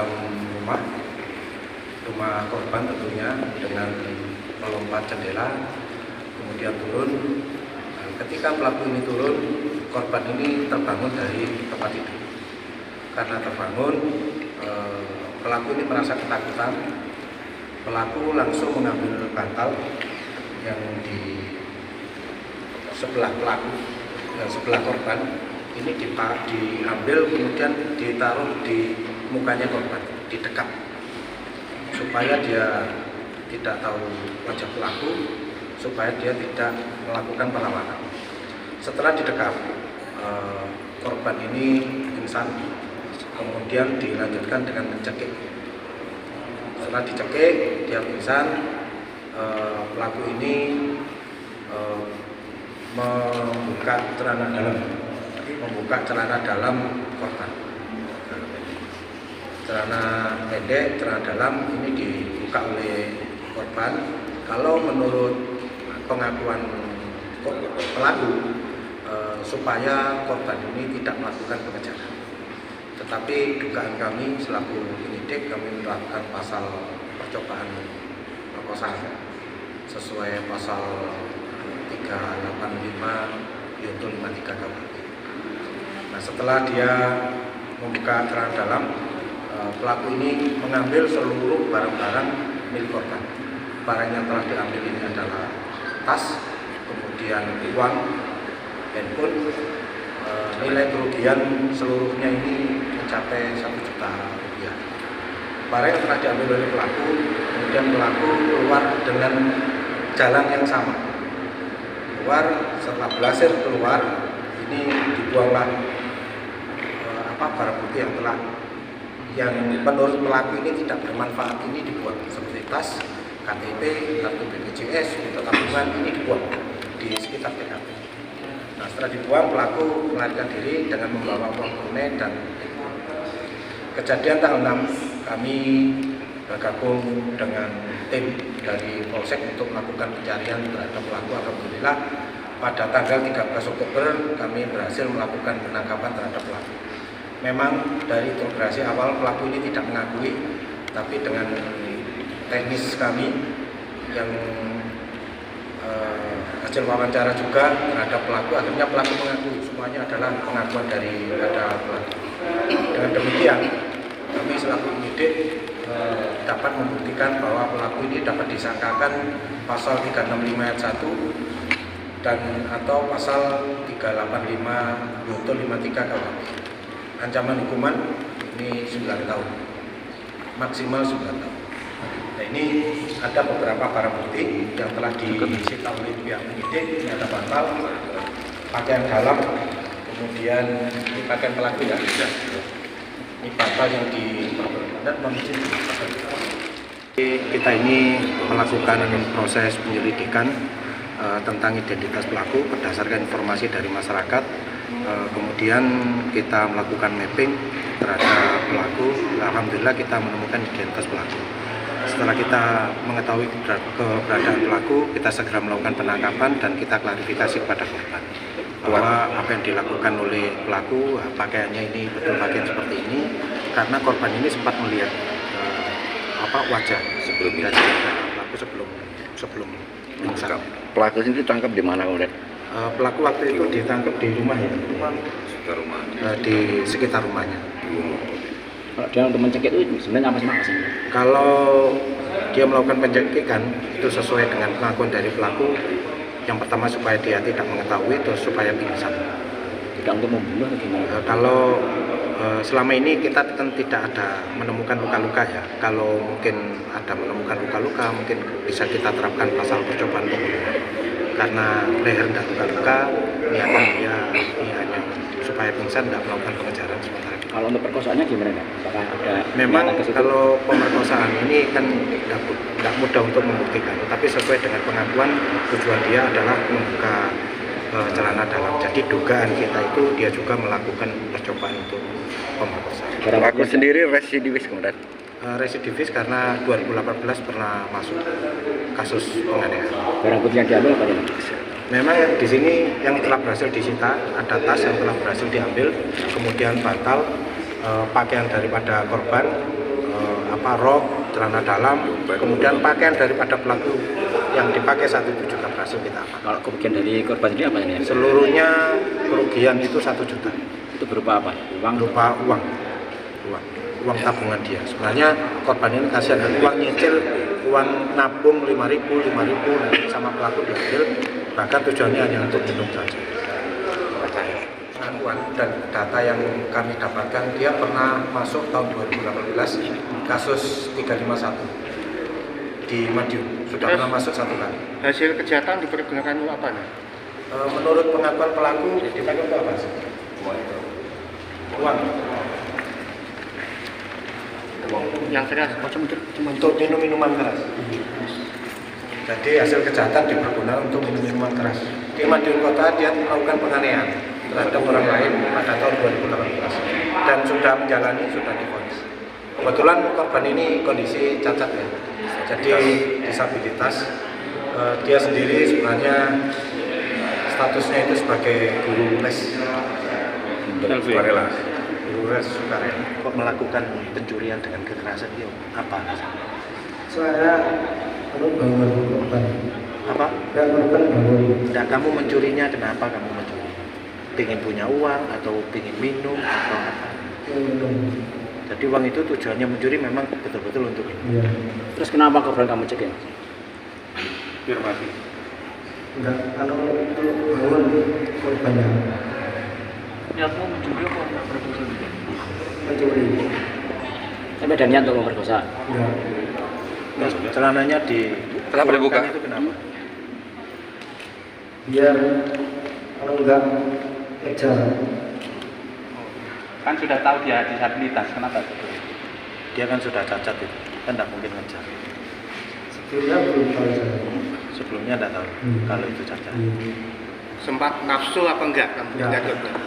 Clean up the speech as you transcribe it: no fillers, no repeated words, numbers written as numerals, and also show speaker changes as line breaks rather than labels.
dalam rumah korban tentunya dengan melompat jendela, kemudian turun. Ketika pelaku ini turun, korban ini terbangun dari tempat tidur. Karena terbangun, pelaku ini merasa ketakutan. Pelaku langsung mengambil bantal yang di sebelah pelaku, sebelah korban. Ini diambil kemudian ditaruh di mukanya korban, didekap supaya dia tidak tahu wajah pelaku, supaya dia tidak melakukan perlawanan. Setelah didekap, korban ini pingsan, kemudian dilanjutkan dengan mencekik. Setelah dicekik, dia pingsan. Pelaku ini membuka celana dalam korban. Celana pendek, celana dalam ini dibuka oleh korban. Kalau menurut pengakuan pelaku, supaya korban ini tidak melakukan pengejaran. Tetapi dugaan kami selaku penyidik, kami menerapkan pasal percobaan perkosaan sesuai pasal 385 Yunto 53 KUHP. Nah, setelah dia membuka celana dalam, pelaku ini mengambil seluruh barang-barang milik korban. Barang yang telah diambil ini adalah tas, kemudian uang, handphone. Nilai kerugian seluruhnya ini mencapai 1 juta rupiah. Barang yang telah diambil oleh pelaku, kemudian pelaku keluar dengan jalan yang sama. Setelah berhasil keluar, ini dibuanglah barang bukti yang menurut pelaku ini tidak bermanfaat, ini dibuang, seperti tas, KTP, kartu BPJS, untuk tabungan, ini dibuang di sekitar TKP. Nah, setelah dibuang, pelaku melarikan diri dengan membawa uang tunai dan kejadian tanggal 6 kami bergabung dengan tim dari Polsek untuk melakukan pencarian terhadap pelaku. Alhamdulillah pada tanggal 13 Oktober kami berhasil melakukan penangkapan terhadap pelaku. Memang dari interogasi awal pelaku ini tidak mengakui, tapi dengan teknis kami yang hasil wawancara juga terhadap pelaku, akhirnya pelaku mengakui. Semuanya adalah pengakuan daripada pelaku. Dengan demikian kami selaku penyidik dapat membuktikan bahwa pelaku ini dapat disangkakan pasal 365 ayat 1 dan atau pasal 385 Yunto 53 KUHP. Ancaman hukuman ini 9 tahun, maksimal 9 tahun. Nah, ini ada beberapa barang bukti yang telah disita oleh pihak penyidik. Ini ada bantal, pakaian dalam, kemudian ini pakaian pelaku ya. Ini bantal yang diperlukan menuju. Kita ini melakukan proses penyelidikan tentang identitas pelaku berdasarkan informasi dari masyarakat. Kemudian kita melakukan mapping terhadap pelaku. Alhamdulillah kita menemukan identitas pelaku. Setelah kita mengetahui keberadaan pelaku, kita segera melakukan penangkapan dan kita klarifikasi kepada korban bahwa apa yang dilakukan oleh pelaku, pakaiannya ini betul pakaian seperti ini, karena korban ini sempat melihat wajah sebelumnya pelaku sebelum pingsan.
Pelaku sendiri ditangkap di mana kemudian?
Pelaku waktu itu ditangkap di rumah ya, di sekitar rumahnya.
Kalau dia untuk mencekik itu sebenarnya apa sih?
Kalau dia melakukan pencekikan itu sesuai dengan pengakuan dari pelaku. Yang pertama supaya dia tidak mengetahui, terus supaya pingsan.
Tidak untuk membunuh atau gimana?
Kalau selama ini kita kan tidak ada menemukan luka-luka ya. Kalau mungkin ada menemukan luka-luka, mungkin bisa kita terapkan pasal percobaan pembunuhan. Karena leher tidak luka-luka, niatnya dia hanya supaya pingsan, tidak melakukan pengejaran sementara.
Kalau untuk perkosaannya gimana? Apakah ada?
Memang kalau pemerkosaan ini kan tidak mudah untuk membuktikan, tapi sesuai dengan pengakuan tujuan dia adalah membuka celana dalam. Jadi dugaan kita itu dia juga melakukan percobaan untuk pemerkosaan.
Pelaku sendiri residivis kemudian?
Residivis karena 2018 pernah masuk kasus penganiayaan.
Barang bukti yang diambil apa ya?
Memang di sini yang telah berhasil disita ada tas yang telah berhasil diambil, kemudian bantal, pakaian daripada korban, berupa rok, celana dalam, kemudian pakaian daripada pelaku yang dipakai saat itu juga berhasil kita amankan.
Kalau kerugian dari korban sendiri apa ini?
Seluruhnya kerugian itu 1 juta.
Itu berupa apa? Uang?
Berupa uang tabungan dia. Sebenarnya korban ini kasihan, uang nyicil, uang nabung 5.000 sama pelaku diambil, bahkan tujuannya hanya untuk minum saja. Pengakuan dan data yang kami dapatkan, dia pernah masuk tahun 2018 kasus 351 di Madiun, sudah pernah masuk 1 kali.
Hasil kejahatan dipergunakan untuk apa nih?
Menurut pengakuan pelaku dipakai untuk apa sih? Uang.
Yang keras,
Untuk minum minuman keras. Jadi hasil kejahatan dipergunakan untuk minum minuman keras. Di Madiun Kota dia melakukan penganiayaan terhadap orang lain pada tahun 2018 dan sudah divonis. Kebetulan korban ini kondisi cacat ya, jadi disabilitas. Dia sendiri sebenarnya statusnya itu sebagai guru les sukarela. Guru les sukarela. Kok melakukan pencurian dengan kekerasan dia apa?
Saya bangun korban.
Apa?
Dan korban bangun.
Dan kamu mencurinya kenapa kamu mencuri? Pengen punya uang atau pengen minum atau apa? Jadi uang itu tujuannya mencuri memang betul-betul untuk ini.
Iya.
Terus kenapa korban kamu cekin?
biar mati.
Enggak, kalau itu bangun korbannya
Niatmu mencuri apa berdosa juga?
mencuri.
Tapi ada niat untuk memperkosa.
Ya.
Celananya di
Kenapa dibuka?
Itu kenapa?
Biar kalau enggak kejar.
Kan sudah tahu dia disabilitas, kenapa itu?
Dia kan sudah cacat itu, kan tidak mungkin ngejar.
Sebelumnya belum tahu saya.
Sebelumnya tidak tahu kalau itu cacat.
Hmm.
Sempat nafsu apa enggak kamu?
Enggak.
Enggak.